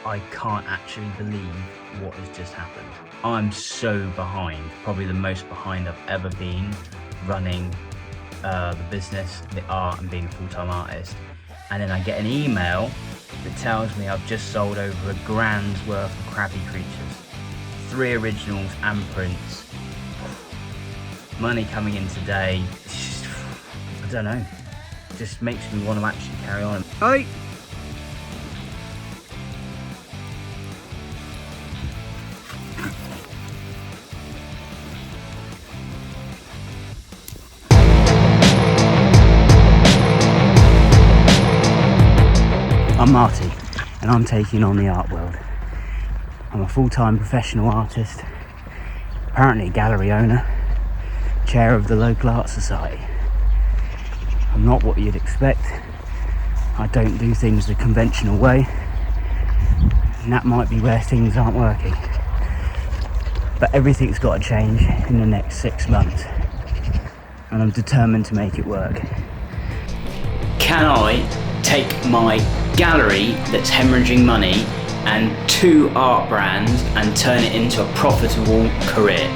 I can't actually believe what has just happened. I'm so behind, probably the most behind I've ever been running the business, the art, and being a full-time artist. And then I get an email that tells me I've just sold over $1,000 worth of Crabby Creatures. 3 originals and prints. Money coming in today. It's just, I don't know. It just makes me want to actually carry on. Hi. I'm Marty, and I'm taking on the art world. I'm a full-time professional artist, apparently a gallery owner, chair of the local art society. I'm not what you'd expect. I don't do things the conventional way, and that might be where things aren't working. But everything's got to change in the next 6 months, and I'm determined to make it work. Can I take my gallery that's hemorrhaging money and 2 art brands and turn it into a profitable career?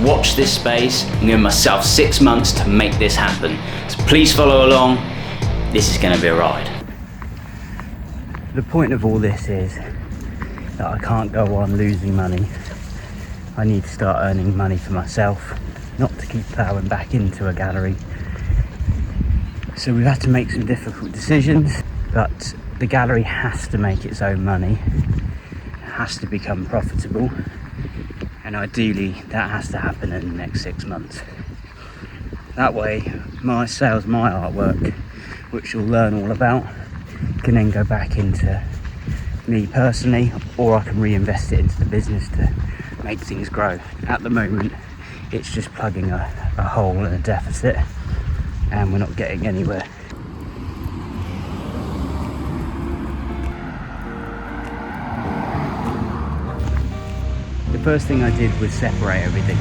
Watch this space. I'm giving myself 6 months to make this happen. So please follow along. This is going to be a ride. The point of all this is that I can't go on losing money. I need to start earning money for myself, not to keep ploughing back into a gallery. So we've had to make some difficult decisions, but the gallery has to make its own money. It has to become profitable. And ideally, that has to happen in the next 6 months. That way, my sales, my artwork, which you'll learn all about, can then go back into me personally, or I can reinvest it into the business to make things grow. At the moment, it's just plugging a hole and a deficit, and we're not getting anywhere. The first thing I did was separate everything.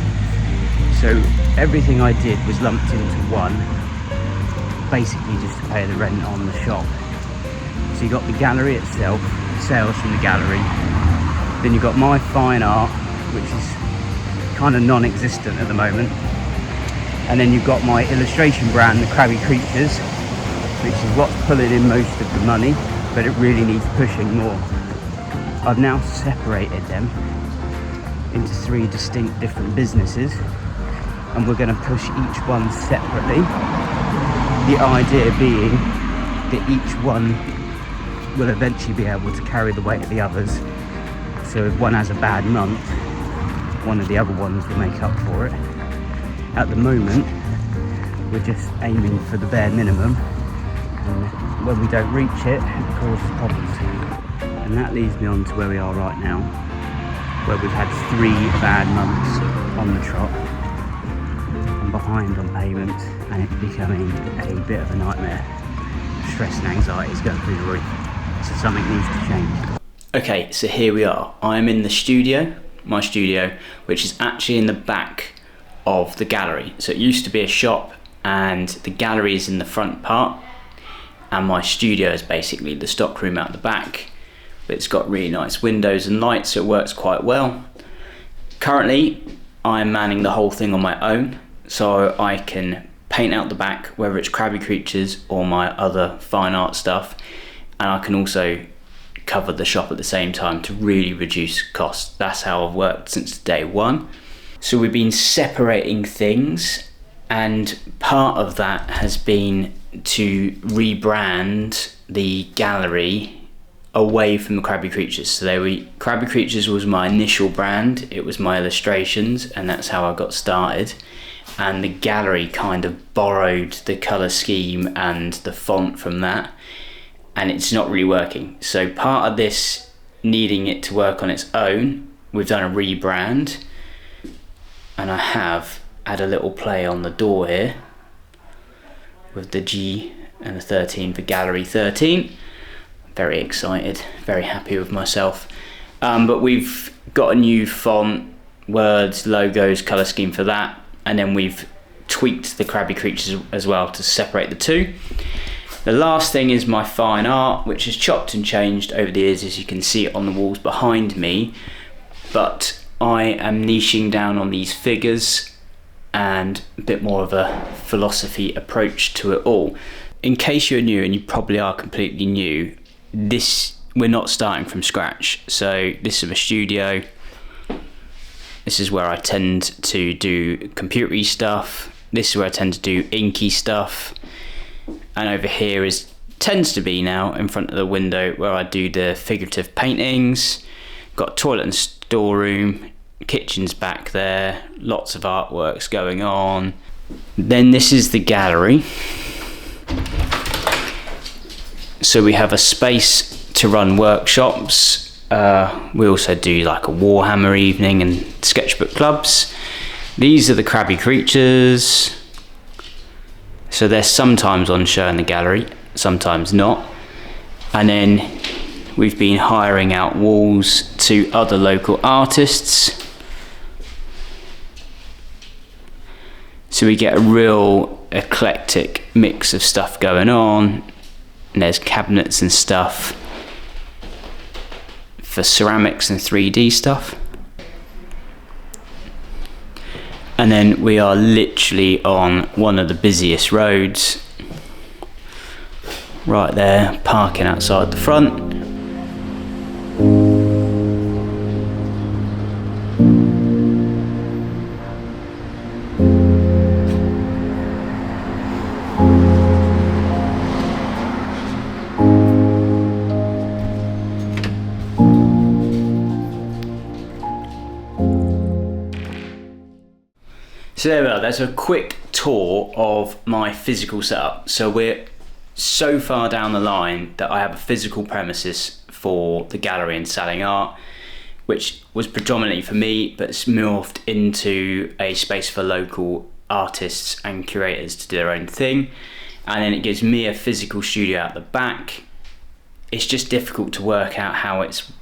So everything I did was lumped into one, basically just to pay the rent on the shop. So you got the gallery itself, sales from the gallery, then you got my fine art, which is kind of non-existent at the moment, and then you've got my illustration brand, the Crabby Creatures, which is what's pulling in most of the money, but it really needs pushing more. I've now separated them into 3 distinct different businesses, and we're going to push each one separately. The idea being that each one will eventually be able to carry the weight of the others. So if one has a bad month, one of the other ones will make up for it. At the moment, we're just aiming for the bare minimum, and when we don't reach it, it causes problems. And that leads me on to where we are right now, where we've had 3 bad months on the trot. I'm behind on payments, and it's becoming a bit of a nightmare. Stress and anxiety is going through the roof, so something needs to change. Okay, so here we are. I'm in the studio, my studio, which is actually in the back of the gallery. So it used to be a shop, and the gallery is in the front part, and my studio is basically the stock room out the back. But it's got really nice windows and lights, so it works quite well. Currently, I'm manning the whole thing on my own, so I can paint out the back, whether it's Crabby Creatures or my other fine art stuff, and I can also cover the shop at the same time to really reduce costs. That's how I've worked since day one. So we've been separating things, and part of that has been to rebrand the gallery away from the Crabby Creatures. So Crabby Creatures was my initial brand, it was my illustrations, and that's how I got started. And the gallery kind of borrowed the colour scheme and the font from that, and it's not really working. So part of this needing it to work on its own, we've done a rebrand, and I have had a little play on the door here with the G and the 13 for Gallery 13. Very excited, very happy with myself. But we've got a new font, words, logos, colour scheme for that, and then we've tweaked the Crabby Creatures as well to separate the two. The last thing is my fine art, which has chopped and changed over the years, as you can see on the walls behind me, but I am niching down on these figures and a bit more of a philosophy approach to it all. In case you're new, and you probably are completely new, we're not starting from scratch. So this is my studio. This is where I tend to do computery stuff. This is where I tend to do inky stuff. And over here tends to be now in front of the window where I do the figurative paintings. Got a toilet and storeroom, kitchen's back there, lots of artworks going on. Then this is the gallery. So we have a space to run workshops. We also do like a Warhammer evening and sketchbook clubs. These are the Crabby Creatures. So they're sometimes on show in the gallery, sometimes not. And then we've been hiring out walls to other local artists. So we get a real eclectic mix of stuff going on. And there's cabinets and stuff for ceramics and 3D stuff. And then we are literally on one of the busiest roads, right there, parking outside the front. So there we are, that's a quick tour of my physical setup. So we're so far down the line that I have a physical premises for the gallery and selling art, which was predominantly for me, but it's morphed into a space for local artists and curators to do their own thing. And then it gives me a physical studio out the back. It's just difficult to work out how it's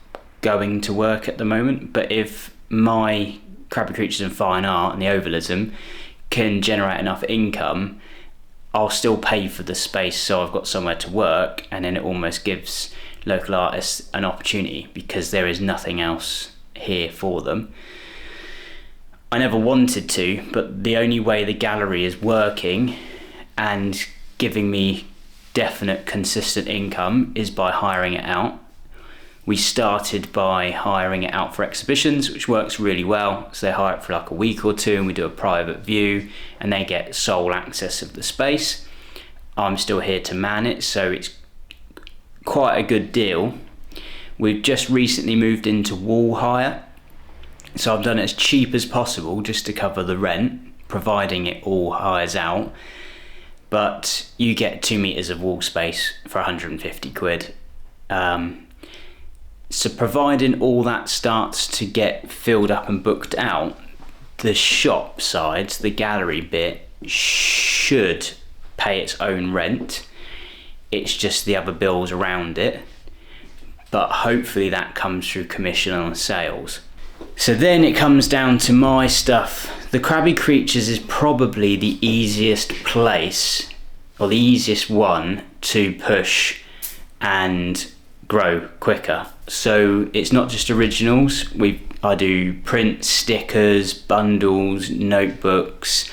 going to work at the moment, but if my Crabby Creatures and fine art and the ovalism can generate enough income, I'll still pay for the space, so I've got somewhere to work, and then it almost gives local artists an opportunity because there is nothing else here for them. I never wanted to, but the only way the gallery is working and giving me definite consistent income is by hiring it out. We started by hiring it out for exhibitions, which works really well. So they hire it for like a week or two and we do a private view and they get sole access of the space. I'm still here to man it, so it's quite a good deal. We've just recently moved into wall hire. So I've done it as cheap as possible just to cover the rent, providing it all hires out. But you get 2 meters of wall space for 150 quid. So providing all that starts to get filled up and booked out, the shop side, the gallery bit, should pay its own rent. It's just the other bills around it. But hopefully that comes through commission on sales. So then it comes down to my stuff. The Crabby Creatures is probably the easiest place, or the easiest one to push and grow quicker. So it's not just originals. I do prints, stickers, bundles, notebooks.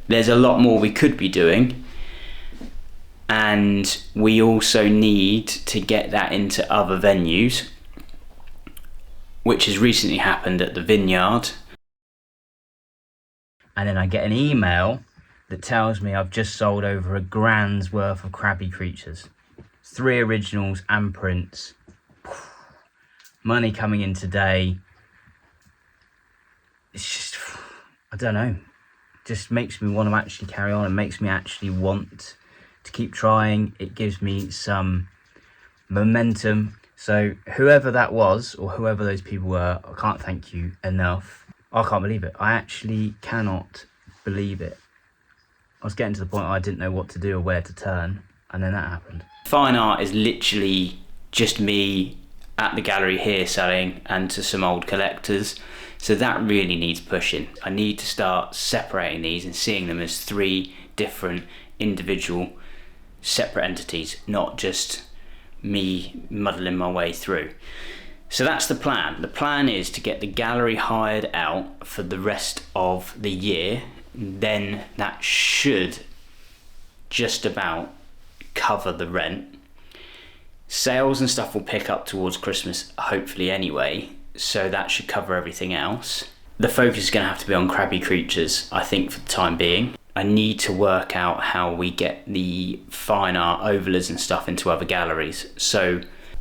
There's a lot more we could be doing, and we also need to get that into other venues, which has recently happened at the Vineyard. And then I get an email that tells me I've just sold over £1 grand's worth of Crabby Creatures. 3 originals and prints. Money coming in today. It's just, I don't know, just makes me want to actually carry on. It makes me actually want to keep trying. It gives me some momentum. So whoever that was, or whoever those people were, I can't thank you enough. I can't believe it. I actually cannot believe it. I was getting to the point where I didn't know what to do or where to turn, and then that happened. Fine art is literally just me at the gallery here selling, and to some old collectors. So that really needs pushing. I need to start separating these and seeing them as 3 different individual separate entities, not just me muddling my way through. So that's the plan. The plan is to get the gallery hired out for the rest of the year. Then that should just about cover the rent. Sales and stuff will pick up towards Christmas, hopefully anyway, so that should cover everything else. The focus is going to have to be on Crabby Creatures, I think, for the time being. I need to work out how we get the fine art overlays and stuff into other galleries. So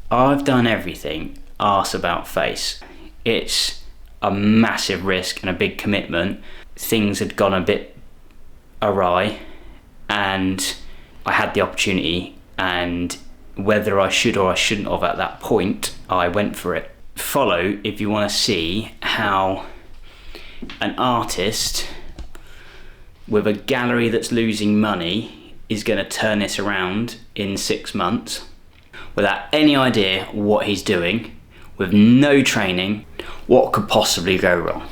I've done everything arse about face. It's a massive risk and a big commitment. Things had gone a bit awry and I had the opportunity, and whether I should or I shouldn't have at that point, I went for it. Follow if you want to see how an artist with a gallery that's losing money is going to turn this around in 6 months without any idea what he's doing, with no training. What could possibly go wrong?